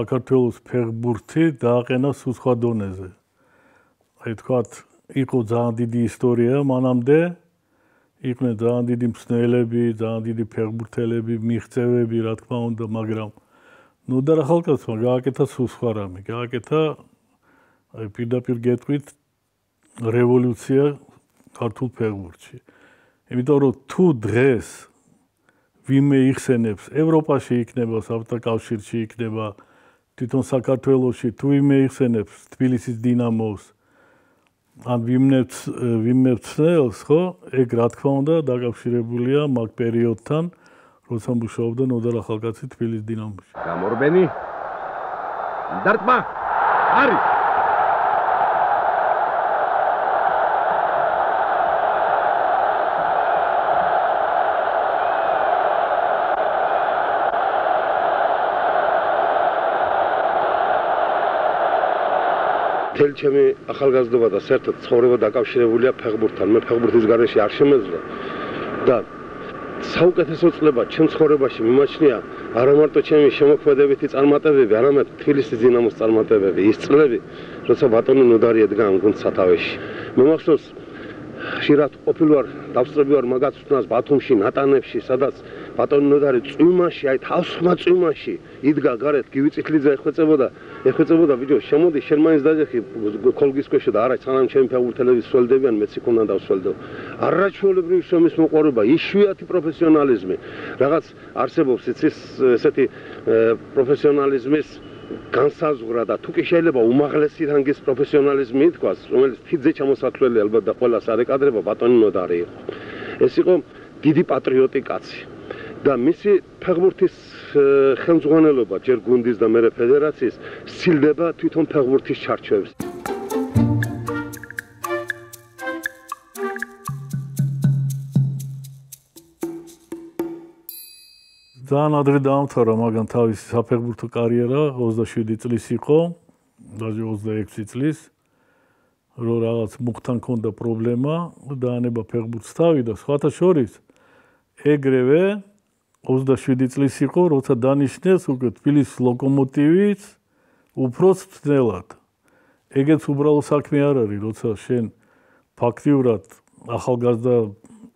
საქართველოს ფეხბურთი დააყენა სხვა დონეზე. აი თქვათ, იყო ძალიან დიდი ისტორია მანამდე, იყვნენ ძალიან დიდი მსმენელები, ძალიან დიდი ფეხბურთელები, მიღწევები, რა თქმა უნდა, მაგრამ ნოდარ ახალგაზრდმა გააკეთა სხვა რამე, გააკეთა აი პირდაპირ გეტყვით რევოლუცია ქართულ ფეხბურთში. იმიტომ რომ თუ დღეს ვინმე იხსენებს ევროპაში იქნება, საბჭოთა კავშირში იქნება, თვითონ საქართველოში თუ ვინმე იხსენებს თბილისის დინამოს ან ვინმე ცნელს, ხო, ეგ რა თქმა უნდა დაკავშირებულია მაგ პერიოდთან, როცა მუშაობდა ნოდარ ახალკაცი თბილისის დინამოში. გამორბენი დარტყმა არის თელ ჩემი ახალგაზრდობა და საერთოდ ცხოვრება დაკავშირებულია ფეხბურთთან. მე ფეხბურთის გარეშე არ შემეძლო და საუკეთესო წლება ჩემ ცხოვრებაში მიმაჩნია არა მარტო ჩემი შემოქმედებითი წარმატებები, არამედ თბილისის დინამოს წარმატებები, ის წლები, როცა ბატონი ნოდარი ედგა ამ გუნდს სათავეში. მე მახსოვს ხშირად ყოფილი ვარ, დავსწრები ვარ მაგაც უთნას ბათუმში, ნატანებში, სადაც ბატონი ნოდარი წვიმაში, აი თავსხმა წვიმაში იდგა გარეთ, გივიწითლიძე ეხვეწებოდა ბიჭო, შემოდი, შენ მაინც დაჯექი ქოლგის ქვეშ და არა, სანამ ჩემი ფეხბურთელები სველდებიან, მეც იქ უნდა დავსველდო. არაჩვეულებრივი შრომის მოყვარება, იშვიათი პროფესიონალიზმი. რაღაც არსებობს იცის ესეთი პროფესიონალიზმის განსაზღვრა და თუ კი შეიძლება უმაღლესი რანგის პროფესიონალიზმი ითქვას, რომელიც თითზე ჩამოსათვლელი ალბათ და ყველას არ ეკადრება, ბატონი ნოდარი იყო. ეს იყო დიდი პატრიოტი კაცი. და მისი ფეხბურთის ხელმძღვანელობა ჯერ გუნდის და მერე ფედერაციის სცილდება თვითონ ფეხბურთის ჩარჩოებს. ძალიან ადრე დაამთავრა მაგან თავისი საფეხბურთო კარიერა, 27 წლის იყო, დაჟე 26 წლის, რომ რაღაც მუხთან ჰქონდა პრობლემა, დაანება ფეხბურთს თავი და სხვათა შორის ეგრევე 27 წლის იყო, როცა დანიშნეს უკვე თბილისის ლოკომოტივის უფროს მწვრთნელად. ეგეც უბრალო საქმე არ არის, როცა შენ ფაქტიურად ახალგაზრდა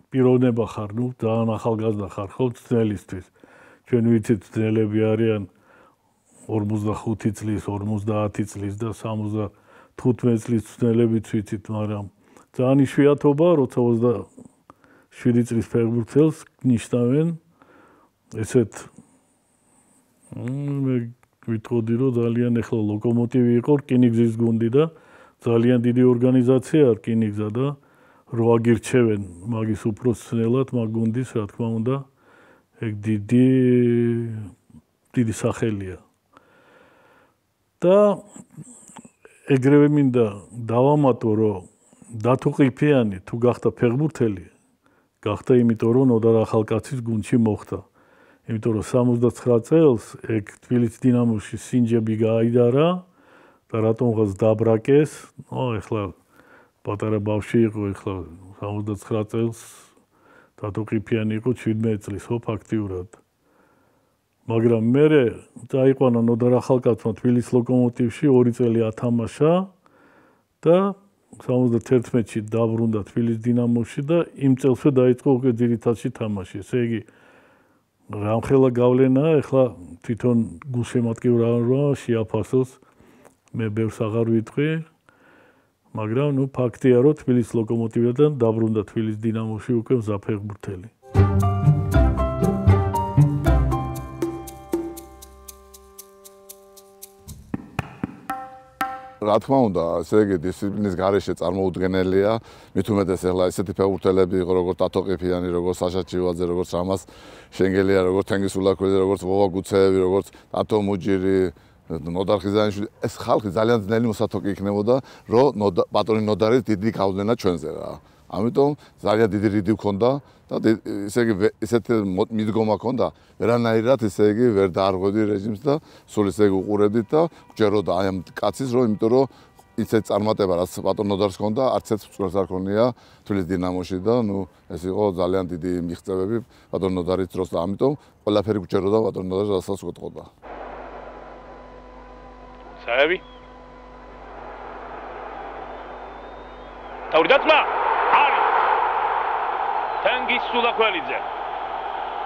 პიროვნება ხარ, ნუ ძალიან ახალგაზრდა ხარ ხო მწვრთნელისთვის. ჩვენ ვიცით მწვრთნელები არიან 45 წლის, 50 წლის და 75 წლის მწვრთნელებიც ვიცით, მაგრამ ძალიან იშვიათობა, როცა 27 წლის ფეხბურთელს ნიშნავენ ესეთ მე ვიტყოდი რომ ძალიან ახლა ლოკომოტივი იყო რკინიგზის გუნდი და ძალიან დიდი ორგანიზაცია რკინიგზა და რო აგირჩევენ მაგის უფროს მწვრთნელად მაგ გუნდის რა თქმა უნდა ეგ დიდი სახელია და ეგრევე მინდა დავამატო რომ დათო ყიფიანი თუ გახდა ფეხბურთელი გახდა იმიტომ რომ ნოდარ ახალკაცის გუნდში მოხვდა იმიტომ რომ 79 წელს ეგ თბილისის დინამოში სინჯები გააიდარა და რატომღაც დაბრაკეს ეხლა პატარა ბავშვი იყო ეხლა 79 წელს დათო ყიფიანი იყო 17 წლის ხო ფაქტიურად მაგრამ მე წაიყვანა ნოდარ ახალკაცმა თბილისის ლოკომოტივში 2 წელი ათამაშა და 71-ში დაბრუნდა თბილისის დინამოში და იმ წელსვე დაიწყო უკვე ძირითადში თამაში. ესე იგი რამხელა გავლენაა, ეხლა თვითონ გულშემატკივრობა შეაფასოს. მე ბევრს აღარ ვიტყვი, მაგრამ ნუ ფაქტია, რომ თბილისის ლოკომოტივიდან დაბრუნდა თბილისის დინამოში უკვე მზაფეხბურთელი. რა თქმა უნდა, ესე იგი დისციპლინის გარეშე წარმოუდგენელია, მით უმეტეს ახლა ესეთი ფეხბურთელები იყო, როგორც დათო ყიფიანი, როგორც საშა ჩივაძე, როგორც რამაზ შენგელია, როგორც თენგიზ ულაქვეძე, როგორც ვოვა გუცეევი, როგორც დათო მუჯირი, ნოდარ ხიზანიშვილი, ეს ხალხი ძალიან ძნელი მოსათოკი იქნებოდა, რომ ბატონი ნოდარის დიდი გავლენა ჩვენზე რა. ამიტომ ძალიან დიდი რიდი ჰქონდა და ესე იგი ესეთი მიდგომა ჰქონდა, ვერანაირად ესე იგი ვერ დაარღვევდი რეჟიმს და სულ ესე იგი უყურებდით და გჯეროდა აი ამ კაცის რომ იმიტომ რომ ისეთ წარმატება რაც ბატონ ნოდარს ჰქონდა, არც ერთ მწვრთნელს არ ჰქონია თბილისის დინამოში და ნუ ეს იყო ძალიან დიდი მიღწევები ბატონ ნოდარის დროს და ამიტომ ყველაფერი გჯეროდა ბატონ ნოდარს რასაც უყურდა. ჩაევი. თავი დაწმა. არის. თანგის სულაქველიძე.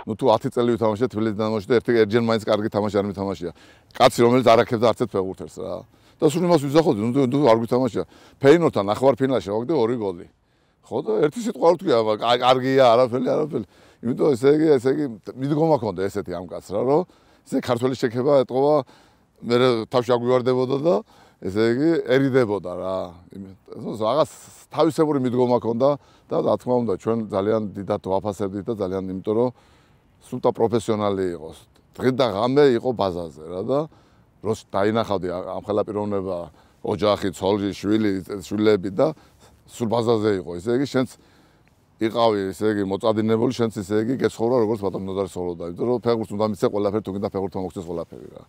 ნუ თუ 10 წელი ვითამაშია თბილისის დინამოში და ერთჯერ მაინც კარგი თამაში არ მითამაშია. კაცი რომელიც არ აქებდა არც ერთ ფეხბურთელს რა. და სულ იმას ვიზახოდი, ნუ არ გვითამაშია. ფეინორთან ნახევარფინალში ავაგდე 2 გოლი. ხო და ერთი სიტყვა არ ვთქვია, კარგია, არაფერი. იმიტომ ესე იგი მიდგომა ქონდა ესეთი ამ კაცს რა, რომ ესე ქართველი შექება ეტყობა, მე თავში აგვივარდებოდა და ესე იგი ერიდებოდა რა. რაღაც თავისებური მიდგომა ქონდა და რა თქმა უნდა ჩვენ ძალიან დიდად ვაფასებდით და ძალიან იმიტომ რომ სულთა პროფესიონალი იყოს. დღე და ღამე იყო ბაზაზე რა და როს დაინახავდი ამ ხელა პიროვნება, ოჯახი, ცოლი, შვილები და სულ ბაზაზე იყო. ესე იგი შენც იყავი, ესე იგი მოწადინებული, შენც ესე იგი გეცხოვრა როგორც ბატონ ნოდარი ცხოვრობდა. იმიტომ რომ ფეხბურთს უნდა მიცე ყველაფერი, თუ გინდა ფეხბურთმა მოგცეს ყველაფერი რა.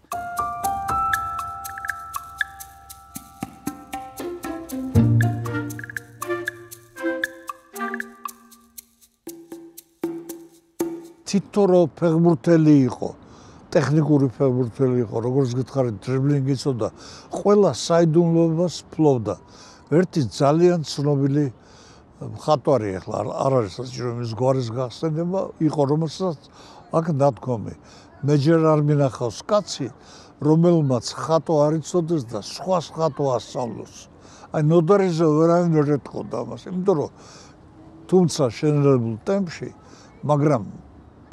თითო რო ფეხბურთელი იყო, ტექნიკური ფეხბურთელი იყო, როგორც გითხარით, დრიბლინგი იცოდა, ყველა საიდუმლოებას ფლობდა. ერთი ძალიან ცნობილი მხატვარი ახლა არ არის საჭირო იმის გვარის გახსენება, იყო რომელსაც აქ ნათქვამი. მე ჯერ არ მინახავს კაცი, რომელმაც ხატვა არ იცოდეს და სხვა ხატვა ასწავლოს. აი ნოდარიზე ვერავინ ვერ ეთყოდა ამას, იმიტომ რომ თუმცა შენელებულ ტემპში, მაგრამ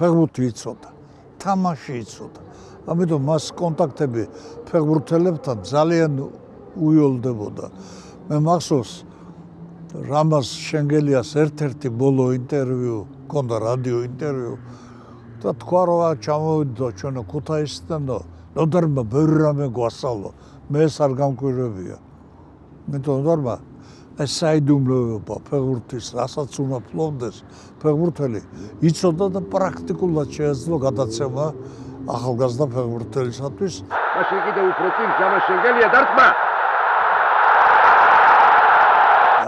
ფეხბურთი იცოდა, თამაში იცოდა. ამიტომ მას კონტაქტები ფეხბურთელებთან ძალიან უიოლდებოდა. მე მახსოვს რამაზ შენგელიას ერთ-ერთი ბოლო ინტერვიუ, ჰქონდა რადიო ინტერვიუ და თქვა რომ ჩამოვიდო ჩვენ ქუთაისიდან და ნოდარმა ბევრი რამე გვასწავლა. მე ეს არ გამკვირვებია. ნოდარმა ეს საიდუმლოება ფეხბურთის, რასაც უნდა ფლობდეს ფეხბურთელი, იცოდა და პრაქტიკულად შეეძლო გადაცემა ახალგაზრდა ფეხბურთელისათვის. მაშინ კიდევ უფრო წინ რამაზ შენგელია დარტყმა.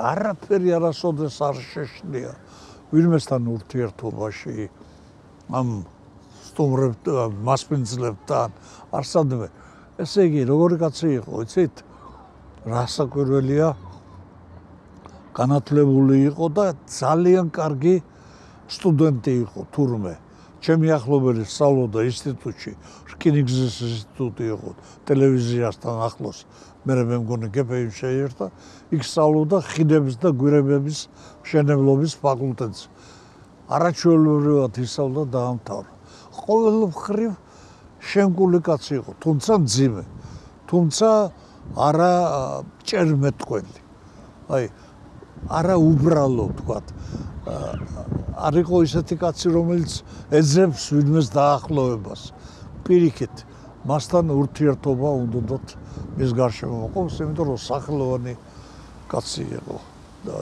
არაფერი არასოდეს არ შეშლია ვინმესთან ურთიერთობაში ამ სტუმრებთან, მასპინძლებთან, არსადმე. ესე იგი, როგორი კაცი იყო, იცით? რასაკვირველია, განათლებული იყო და ძალიან კარგი სტუდენტი იყო თურმე. ჩემი ახლობელი სწავლობდა ინსტიტუტში, რკინიგზის ინსტიტუტი იყო, ტელევიზიასთან ახლოს. მე მგონი გეფეიმ შეიერთა, იქ სწავლობდა ხიდების და გვირაბების მშენებლობის ფაკულტეტს. არაჩვეულებრივად ისწავლა და დაამთავრა. ყოველ მხრივ შემკული კაცი იყო, თუმცა მძიმე, თუმცა არა ჭერმეტყველი. აი, არა უბრალო თქვათ. არ იყო ისეთი კაცი, რომელიც ეძებს ვინმეს დაახლოებას. პირიქით, მასთან ურთიერთობა უნდათ მის გარშემო მოყავს, იმიტომ რომ სახელოვანი კაცი იყო და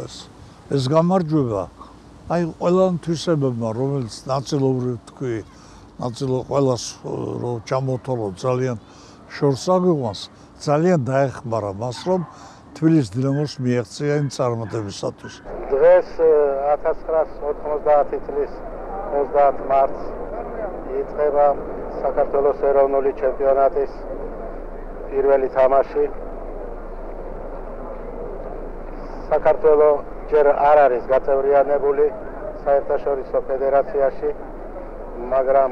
ეს გამარჯვება აი ყველა თვისებებმა, რომელიც ნაწილობრივ თქვი, ნაწილობრივ ყველას რომ ჩამოთვალო ძალიან შორს აგვიყვანს, ძალიან დაეხმარა მას, რომ თბილისის დინამოს მიაღწია იმ წარმატებისათვის. დღეს 1990 წლის 30 მარტს იწყება საქართველოს ეროვნული ჩემპიონატის პირველი თამაში. საქართველო ჯერ არ არის გაწევრიანებული საერთაშორისო ფედერაციაში, მაგრამ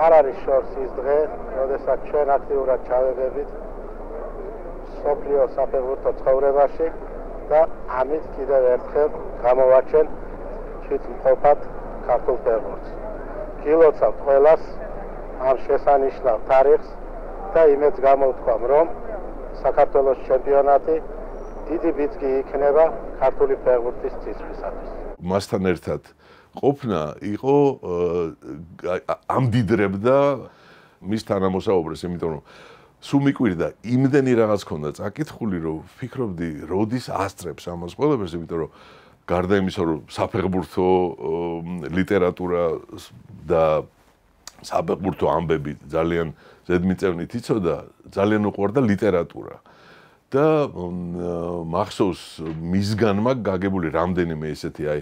არ არის შორს ის დღე, როდესაც ჩვენ აქტიურად ჩავებებით მსოფლიო საფეხბურთო ცხოვრებაში და ამით კიდევ ერთხელ გამოვაჩენ თვითმყოფად ქართულ ფეხბურთს. გილოცავთ ყველას ამ შესანიშნავ თარიღს და იმედს გამოვთქვამ, რომ საქართველოს ჩემპიონატი დიდი ბიძგი იქნება ქართული ფეხბურთის წინსვლისათვის. მასთან ერთად ყოფნა იყო ამდიდრებდა მის თანამოსაუბრეს, იმიტომ რომ სულ მიკვირდა იმდენი რაღაც ქონდა წაკითხული, რომ ვფიქრობდი, როდის ასწრებს ამას ყველაფერს, იმიტომ რომ გარდა იმისა, რომ საფეხბურთო ლიტერატურა და საფეხბურთო ამბები ძალიან ზედმიწევნით იცოდა, ძალიან უყვარდა ლიტერატურა. და მახსოვს მისგანმა გაგებული რამდენიმე ესეთი აი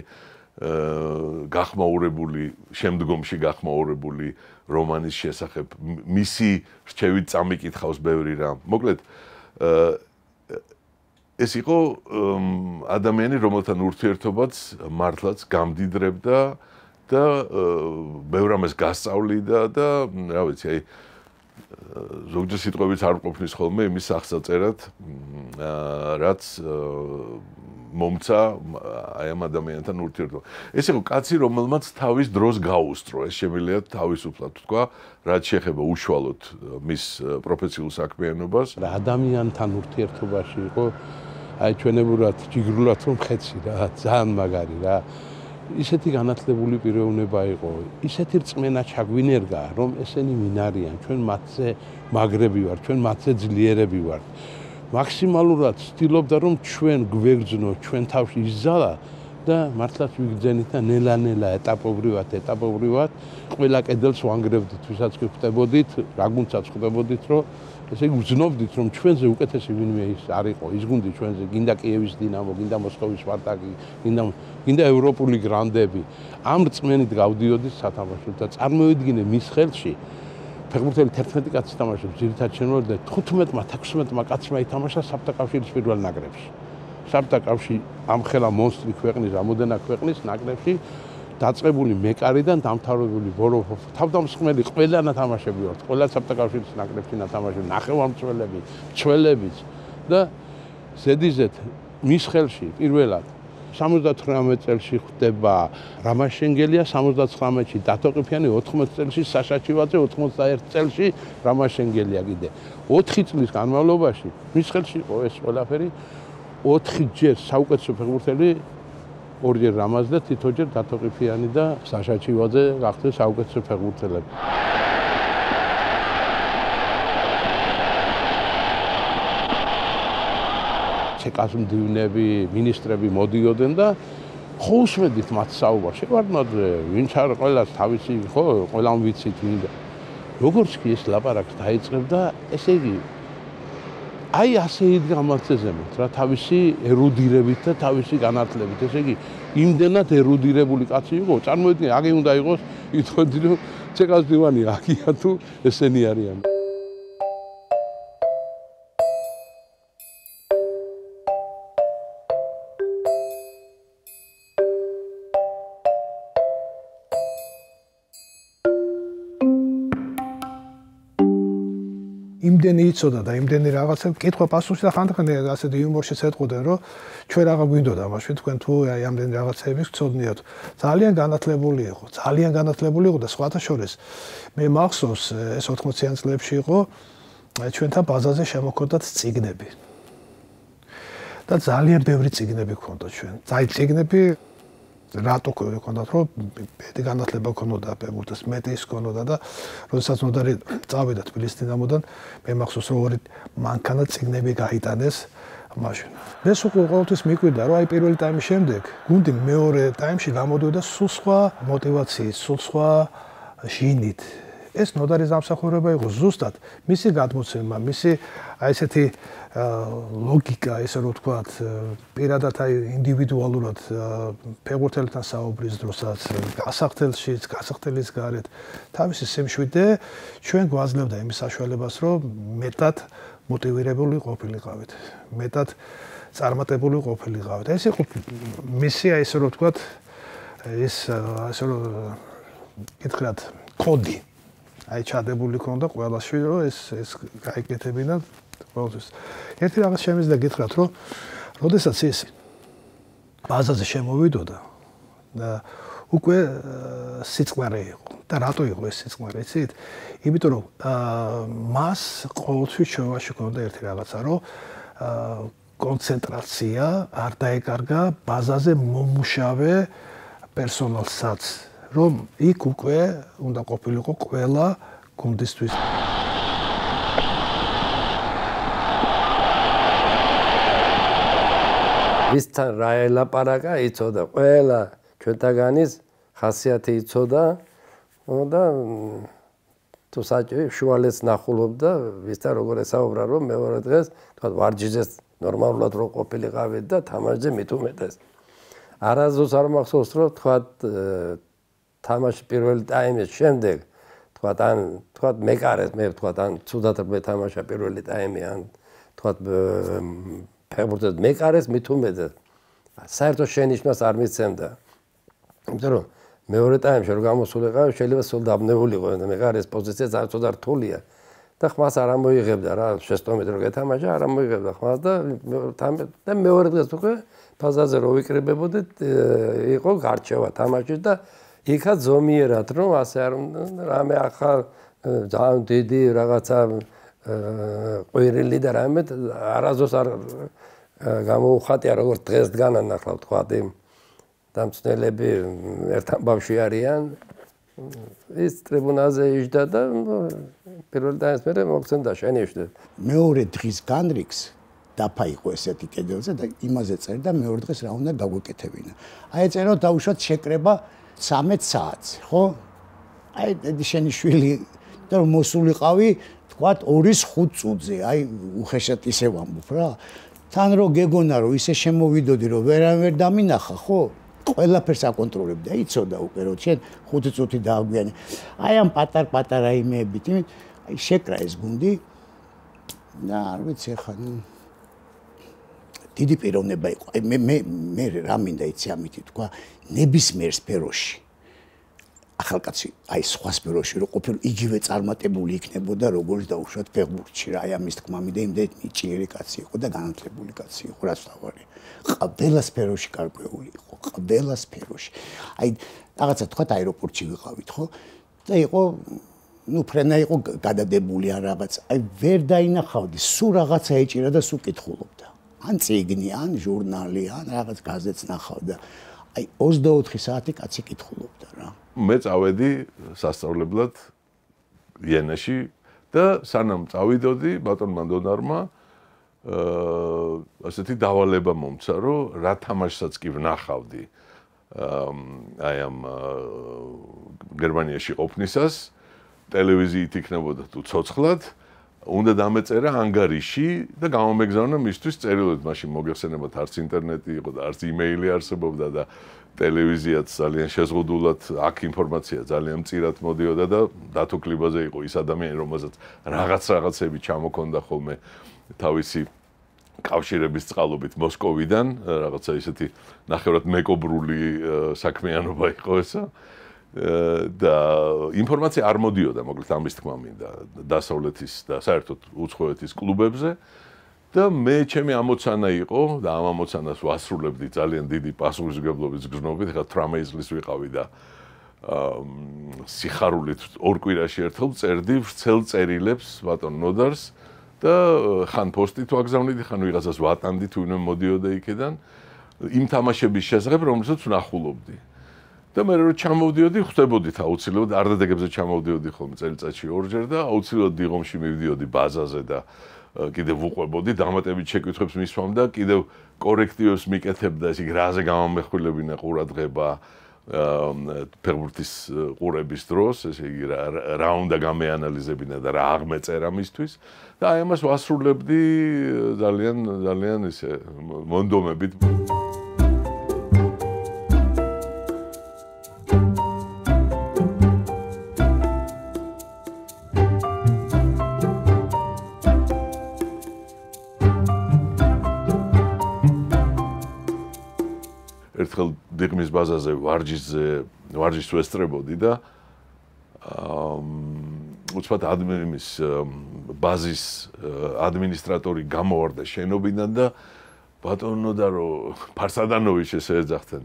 გახმაურებული, შემდგომში გახმაურებული რომანის შესახებ, მისი რჩევით წამიკითხავს ბევრი რამ. მოკლედ, ეს იყო ადამიანი, რომელთან ურთიერთობაც მართლაც გამდიდრებდა და ბევრ რამეს გასწავლიდა და რა ვიცი, აი ზოგჯერ სიტყვებიც არ ყოფნის ხოლმე იმის სახსაწერად, რაც მომცა აი ამ ადამიანთან ურთიერთობა. ეს იყო კაცი, რომელმაც თავის დროს გაუსწრო, ეს შემიძლია თავისუფლად თქვა, რაც შეეხება უშუალოდ მის პროფესიულ საქმიანობას. ადამიანთან ურთიერთობაში იყო აი ჩვენებურად ჯიგრულად რომ ხეცი რა, ძალიან მაგარი რა. ისეთი განათლებული პიროვნება იყო, ისეთი რწმენა ჩაგვინერგა, რომ ესენი მინარიან, ჩვენ მათზე მაგრები ვართ, ჩვენ მათზე ძლიერები ვართ. მაქსიმალურად ვცდილობდა, რომ ჩვენ გვეგრძნო, ჩვენ თავში ისძალა და მართლაც ვიგრძენით და ნელა-ნელა ეტაპობრივად ყველა კედელს ვანგრევდით, ვისაც გვხვდებოდით, რაგუნცაც ხვდებოდით, რომ ესე იგი ვზნობდით, რომ ჩვენზე უკეთესი ვინმე ის არ იყო, ის გუნდი ჩვენზე, გინდა კიევის დინამო, გინდა მოსკოვის სპარტაკი, გინდა ევროპული გრანდები. ამ რწმენით გავდიოდით სათამაშოდ და წარმოვიდგინე მის ხელში ფეხბურთელი 11 კაცი თამაშობს, ძირითადად შემოვიდა 15-მა, 16-მა კაცმა ითამაშა საბჭოთა პირველ ნაკრებში. საბჭოთა ამ ხელა მონსტრი ქვეყნის, რამოდენა ქვეყნის ნაკრებში დაწყებული მეკარიდან დამთავრებული ბოროფ თავდამსხმელი ყველა ნათამაშები ვართ, ყველა საბჭოთა ნაკრებში ნათამაშები, ნახევარმცველები, მცველებიც და ზედიზედ მის ხელში პირველად 79 წელში ხდება რამაზ შენგელია, 79-ში დათო ყიფიანი, 80 წელში საშა ჩივაძე, 81 წელში რამაზ შენგელია კიდე. 4 წლის განმავლობაში მის ხელში იყო ეს ყველაფერი, 4 ჯერ საუკეთესო ფეხბურთელი, 2 ჯერ რამაზ და თითოჯერ დათო ყიფიანი და საშა ჩივაძე გახდნენ საუკეთესო ფეხბურთელები. ჩეკას მდივნები, მინისტრები მოდიოდნენ და ხო უსმედით მათ საუბარს. შევარდნოთ, ვინც არ ყველას თავისი, ხო, ყველამ ვიცით მინდა. როგორც კი ეს ლაპარაკს დაიწყებდა, ესე იგი აი ასე იდგა მათზე ზემოთ რა, თავისი ერუდირებით და თავისი განათლებით. ესე იგი იმდენად ერუდირებული კაცი იყო, წარმოვიდგინე, აგი უნდა იყოს, ითხოვდი რომ ჩეკას მდივანი აგია თუ ესენი არიან. იმდენი იცოდა და იმდენი რაღაცა კითხვა-პასუხი და ხანდახან ასეთი იუმორშიც ეტყოდნენ, რომ ჩვენ რაღა გვინდოდა მაშინ თქვენ თუ აი ამდენი რაღაცეების გწოდნიათ. ძალიან განათლებული იყო და სხვათა შორის მე მახსოვს ეს 80-იან წლებში იყო ჩვენთან ბაზაზე შემოქონდათ წიგნები. და ძალიან ბევრი წიგნები ქონდათ ჩვენ. აი წიგნები რატო ქონდათ, რომ მეტი განათლება ქონოდა ფეხბურთის, მეტი ის ქონოდა და როდესაც მოდარი წავიდა თბილისის დინამოდან, მე მახსოვს რომ ორი მანქანა წიგნები გაიტანეს მაშინ. ეს უკვე ყოველთვის მიკვირდა, რომ აი პირველი ტაიმის შემდეგ გუნდი მეორე ტაიმში გამოდიოდა სულ სხვა мотивაციით, სულ სხვა ჟინით. ეს ნოდარის დამსახურება იყო ზუსტად მისი გადმოცემა, მისი აი ესეთი ლოგიკა, ესე რომ ვთქვათ, პირადად აი ინდივიდუალურად ფეხბურთელებთან საუბრის დროსაც, გასახდელის გარეთ თავისი სიმშვიდე ჩვენ გვაძლევდა იმის საშუალებას, რომ მეტად მოტივირებული ყოფილიყავით, მეტად წარმატებული ყოფილიყავით. ეს იყო მისი აი ესე რომ ვთქვათ, ეს ასე რომ გითხრათ კოდი აი ჩადებული ქონდა ყველაში, რომ ეს გაიკეთებინა ყოველთვის. ერთი რაღაც შემიძლია გითხრათ, რომ როდესაც ის ბაზაზე შემოვიდოდა და უკვე სიწყმარე იყო. და რატო იყო ეს სიწყმარე, იცით? იმიტომ რომ მას ყოველთვის ჩვენაში ქონდა ერთი რაღაცა, რომ კონცენტრაცია არ დაეკარგა ბაზაზე მომუშავე პერსონალსაც, რომ იქ უკვე უნდა ყოფილიყო ყველა გუნდისთვის. ვისთან რა ელაპარაკა, იცოდა ყველა ჩვენთაგანის ხასიათი იცოდა და თუ საჭირო შუალედს ნახულობდა ვისთან როგორ ესაუბრა, რომ მეორე დღეს თქვა ვარჯიშზე ნორმალურად რო ყოფილიყავით და თამაშზე მით უმეტეს. არასდროს არ მახსოვს რომ თქვა თამაში პირველი ტაიმის შემდეგ თქვა მეკარეს მე თქვა ან ცუდად მეთამაშა პირველი ტაიმი ან თქვა ფეხბურთად მეკარეს მით უმეტეს საერთოდ შენიშვნას არ მიცემდა იმიტომ რომ მეორე ტაიმში რომ გამოსულიყავ შეიძლება სულ დაბნეულიყო მეკარეს პოზიცია ძალიან ცუდად რთულია და ხმას არ ამოიღებდა რა შეცდომით რომ გეთამაშა არ ამოიღებდა ხმას და მეორე დღეს უკვე ფაზაზე რო ვიკრიბებოდით იყო გარჩევა თამაშის და იქაც ზომიერად რომ ასე არ რამე ახალ ძალიან დიდი რაღაცა ყვირილი და რამე არასდროს არ გამოუხატია როგორც დღეს დგანანახავთ თქვა იმ დამცნელები ერთთან ბავშვი არიან ის ტრიბუნაზე იჯდა და პირველი ტაიმის მერე მოგცემდა შენიშნე მეორე დღის განრიგს დაფაიყო ესეთი კედელზე და იმაზე წერდა მეორე დღეს რა უნდა გაგვეკეთებინა აი წერო დაუშვათ შეკრება 13 საათს ხო აი შენი შვილი და მოსულიყავი თქვათ 2-5 წუთზე აი უხეშად ისე ვამბობ რა თან რო გეგონა რომ ისე შემოვიდოდი რომ ვერავინ დამინახა ხო ყველაფერს აკონტროლებდა იცოდა უკვე რომ შენ 5 წუთი დააგვიანე აი ამ პატარ-პატარა იმეებით აი შეკრა ეს გუნდი და არ ვიცი ხა დიდი პიროვნება იყო აი მე რა მინდა იცი ამითი თქვა ნებისმიერ სფეროში ახალკაცი აი სხვა სფეროში რო ყოფილ იგივე წარმატებული იქნებოდა როგორც დაუშვათ ფეხბურთში რა აი ამის თქმა მინდა იმდენი ჭიერი კაცი იყო და განათლებული კაცი იყო რაც თავარი ყველა სფეროში გარკვეული იყო ყველა სფეროში აი რაღაცა თქვა აეროპორტში ვიყავით ხო და იყო ну ფრენა იყო გადადებული ან რაღაც აი ვერ დაინახავდი სულ რაღაცა ეჭირა და სულ კითხულობდა ან წიგნი ან ჟურნალი ან რაღაც გაზეთს ნახავდა აი 24 საათი კაცი კითხულობდა რა მე წავედი სასწავლებლად ვიენაში და სანამ წავიდოდი ბატონმა დონარმა ასეთი დავალება მომცა რომ რა თამაშსაც კი ვნახავდი აი ამ გერმანიაში ყოფნისას ტელევიზიით იქნებოდა თუ ცოცხლად უნდა დამეწერა ანგარიში და გამომეგზავნა მისთვის წერილობით მაშინ მოგეხსენებათ არც ინტერნეტი იყო და არც იმეილი არსებობდა და ტელევიზიაც ძალიან შეზღუდულად აქ ინფორმაცია ძალიან მწირად მოდიოდა და დათო კლიბაზე იყო ის ადამიანი რომელსაც რაღაცები ჩამოქონდა ხოლმე თავისი კავშირების წყალობით მოსკოვიდან რაღაცა ისეთი ნახევრად მეკობრული საქმიანობა იყო ესა და ინფორმაცია არ მოდიოდა მოკლედ ამის თქმა მინდა დასავლეთის და საერთოდ უცხოეთის კლუბებზე და მე ჩემი ამოცანა იყო და ამ ამოცანას ვასრულებდი ძალიან დიდი პასუხისმგებლობის გზნობით ხა 18 წლის ვიყავი და სიხარულით ორ კვირაში ერთხელ წერდი ვრცელ წერილებს ბატონ ნოდარს და ხან პოსტით ვაგზავნიდი ხან ვიღაცას ვატანდი თუ ვინმე მოდიოდა იქიდან იმ თამაშების შესახებ რომელსაც ვნახულობდი და მე რო ჩამოვდიოდი ხვდებოდით აუცილებლად არდადეგებზე ჩამოვდიოდი ხოლმე წელიწადში ორჯერ და აუცილებლად დიღომში მივდიოდი ბაზაზე და კიდევ ვუყვებოდი დამატებით შეკითხვებს მისვამ და კიდევ კორექტივებს მიკეთებდა ის რაზე გამომეხვილებინა ყურადღება ფეხბურთის ყურების დროს ესე იგი რა უნდა გამეანალიზებინა და რა აღმეწერა მისთვის და აი ამას ვასრულებდი ძალიან ისე მონდომებით ერთხელ დიღმის ბაზაზე ვარჯიშს ვესწრებოდი და უცბად ადმინის ბაზის ადმინისტრატორი გამოვარდა შენობიდან და ბატონო და რომ ფარსადანოვიჩ ესე ეძახდნენ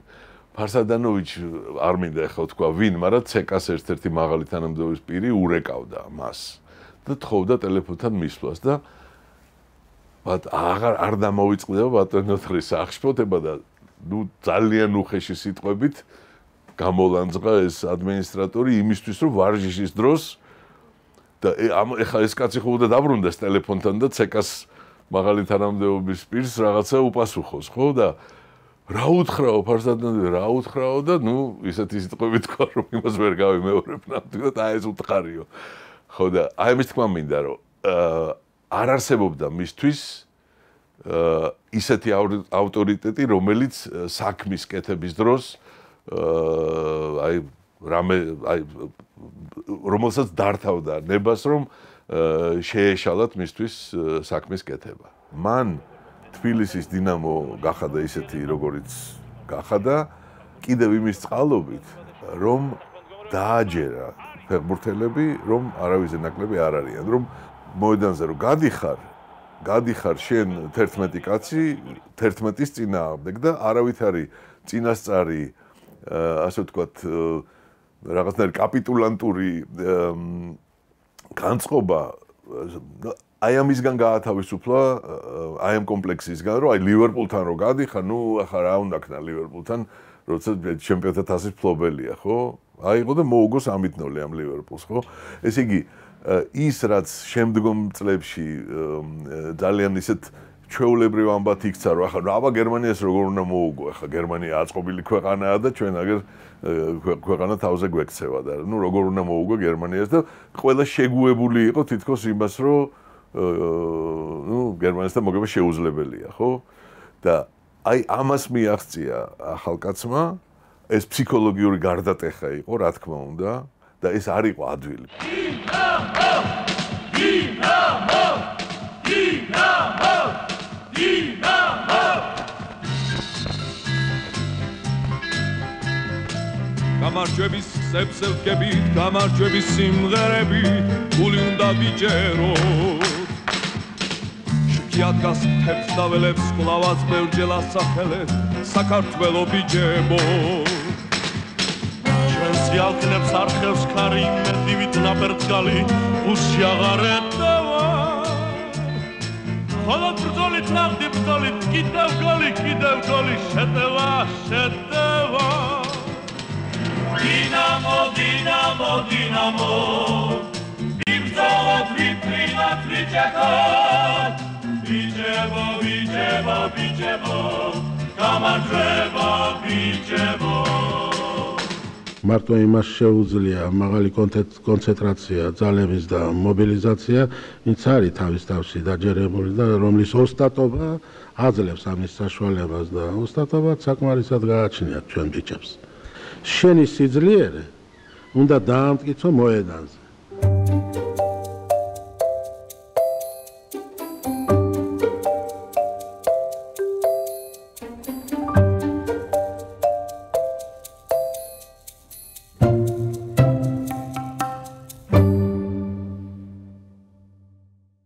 ფარსადანოვიჩ არ მინდა ახლა თქვა ვინ მაგრამ ცეკას ერთ-ერთი მაღალი თანამდებობის პირი ურეკავდა მას და თხოვდა ტელეფონთან მისვლას და არ დამოვიწყდება ბატონო თრის აღშფოთება და ну ძალიან უხეში სიტყვებით გამოლანძღა ეს ადმინისტრატორი იმისთვის რომ ვარჯიშის დროს და ეხლა ეს კაცი ხო უნდა დაბრუნდეს ტელეფონთან და ცეკას მაღალი თანამდებობის პირს რაღაცა უპასუხოს ხო და რა უთხრაო ფარსადანოვი რა უთხრაო და ну ისეთი სიტყვები თქვა რომ იმას ვერ გავიმეორებ ნამდვილად აი ეს უთხარიო ხო და აი ამის თქმა მინდა რომ არ არსებობდა მისთვის ისეთი ავტორიტეტი, რომელიც საქმის კეთების დროს რომელსაც დართავდა ნებას, რომ შეეშალათ მისთვის საქმის კეთება. მან თბილისის დინამო გახადა ისეთი, როგორიც გახადა, კიდევ იმის წყალობით, რომ დააჯერა ფეხბურთელები, რომ არავის ნაკლები არ არიან, რომ მოედანზე რომ გადიხარ შენ 11 კაცი 11-ის წინააღმდეგ და არავით არის წინასწარი ასე ვთქვათ რაღაცნაირი კაპიტულანტური განწყობა აი ამისგან გაათავისუფლა აი ამ კომპლექსისგან რომ აი ლივერპულთან რო გადიხარ ნუ ახლა რა უნდა ქნა ლივერპულთან როცა ჩემპიონთა თასის ფლობელია ხო აიღო და მოუგოს ამით ნოლი ამ ლივერპულს ხო ესე იგი ის რაც შემდგომ წლებში ძალიან ისეთ ჩვეულებრივ ამბად იქცა რომ ახლა რავა გერმანიას როგორ უნდა მოუგო ახლა გერმანია აწყობილი ქვეყანაა და ჩვენ აგერ ქვეყანა თავზე გვექცევა და ნუ როგორ უნდა მოუგო გერმანიას და ყველა შეგუებული იყო თითქოს იმას რომ ნუ გერმანიასთან მოგება შეუძლებელია ხო და აი ამას მიაღწია ახალკაცმა ეს ფსიქოლოგიური გარდატეხა იყო რა თქმა უნდა და ეს არ იყო ადვილი გამარჯვების სეფსელკებით, გამარჯვების სიმღერები, გული უნდა ვიჯეროთ. შუქიად გასთებს და ველებს კლავაც ბევრჯერ ასახელეთ, საქართველო ბიჯებო. ჩვენს იალქნებს არხევს ქარი, მედივით ნაპერწკალი, უსში აღარ ეტევა. ხოლო ბრძოლით ნახდი ბრძოლით, კიდევ გოლი, შეტევა, შეტევა. Dinamo, Dinamo, Dinamo, Bibzovat, Biprinat, Vichekot, Vichevo, Vichevo, Vichevo, Kamarjeva, Vichevo. მარტო იმას შეუძლია მაღალი კონცენტრაცია, ძალების და მობილიზაცია, ვინც არის თავის თავში დაჯერებული და რომლის ოსტატობა აძლევს ამის საშუალებას და ოსტატობა საკმარისად გააჩნიათ ჩვენ ბიჭებს. შენი სიძლიერე უნდა დაამტკიცო მოედანზე.